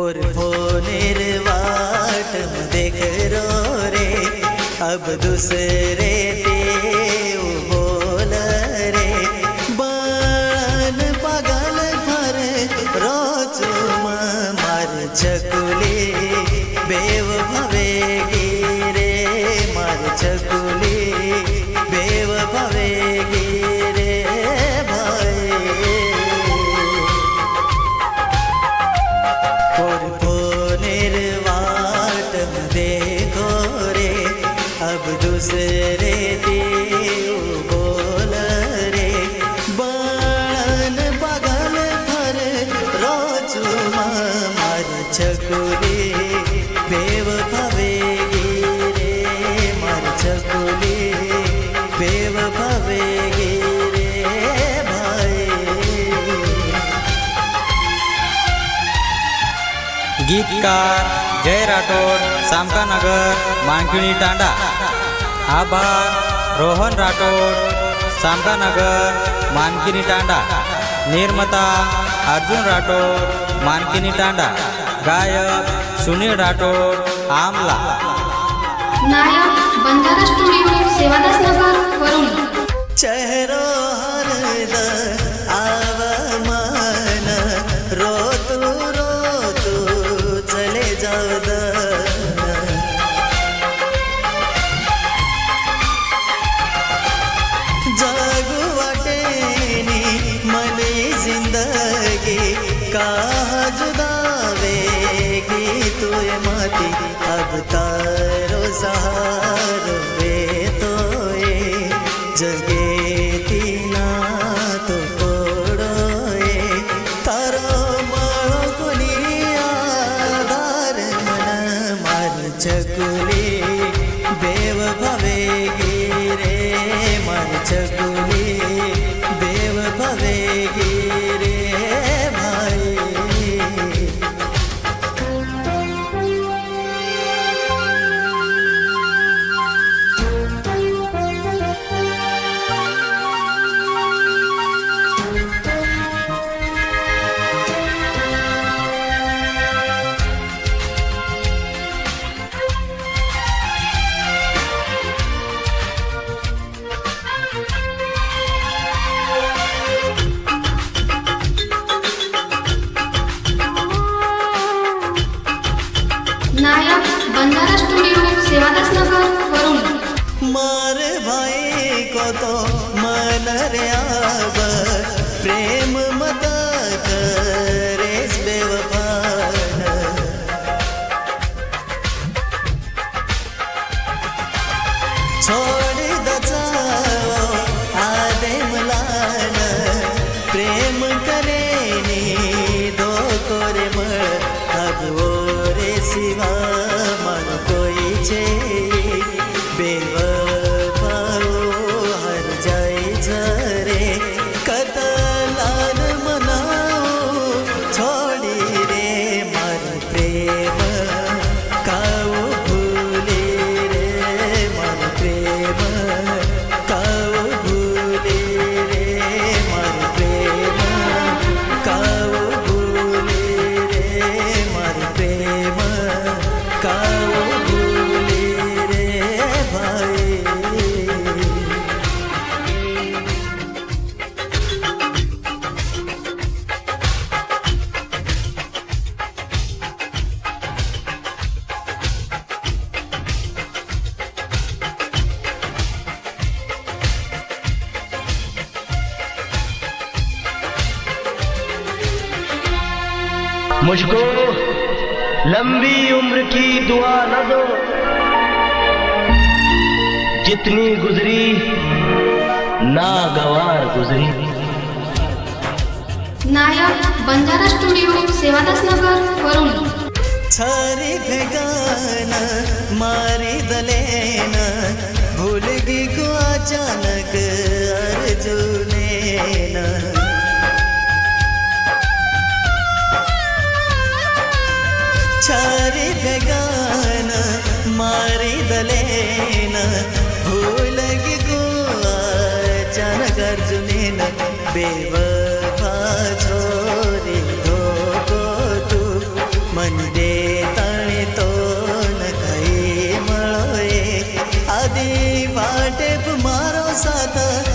और फोनेर वाट देख रो रे अब दूसरे देव बोल रे बन पागल घर रोचो मार चकुली बेव भवेगी रे मार चकुली बेव भवेगी रे भाई और फोनेर वाट देखो रे अब दूसरे देव बोल रे बन पागल घर रोचू मार चकुली बेव भवेगी रे मार चकुली बेव भवेगी रे भाई। गीतकार जय राठोड, सामकानगर, मानखिणी तांडा। आभार रोहन राठोड, सामकानगर, मानखिणी तांडा। निर्माता अर्जुन राठोड, मानखिणी तांडा। गायक सुनील राठोड, आमला। नायक बंजारा स्टुडिओ, सेवादास नगर, वरुण। चेहरो हरद आवमान रोतू रोतू चले जाऊ द जागू वाटेनी मनी जिंदगी कहा जुदावेगी तू ये माती अब तारो सहारो वे तो ये जगे तीना तो कोड़ोए तारो मारो कोनी आधार मन मार चकुली बेव भवेगी रे मार चकुली बेव भवेगी रे भाई। नायक बंजारा स्टुडिओ, सेवादास नगर, वरुण। मार भाई को तो मन रे आब प्रेम मत करेस बेवफान छोड़ द जाओ आदे मलान प्रेम करे नी दो कोरे मळ अब वो रे सिवा मन कोई छे बेवफाओ हर जाए झरे कतलान मनाओ छोड़ी रे मन प्रेम काओ भूले रे मन प्रेम काओ भूले रे मन प्रेम काओ भूले रे मन प्रेम काओ भूले रे भाई। मुझको लंबी उम्र की दुआ न दो, जितनी गुजरी नागवार गुजरी। नायक बंजारा स्टुडिओ, सेवादास नगर, वरुण। छारी भेगान मारी दलेन भूलगी को अचानक अर्जुनेन छारी भेगान मारी दलेन भूलगी को अचानक अर्जुनेन बेवफा छोरी धोको तू मन साथ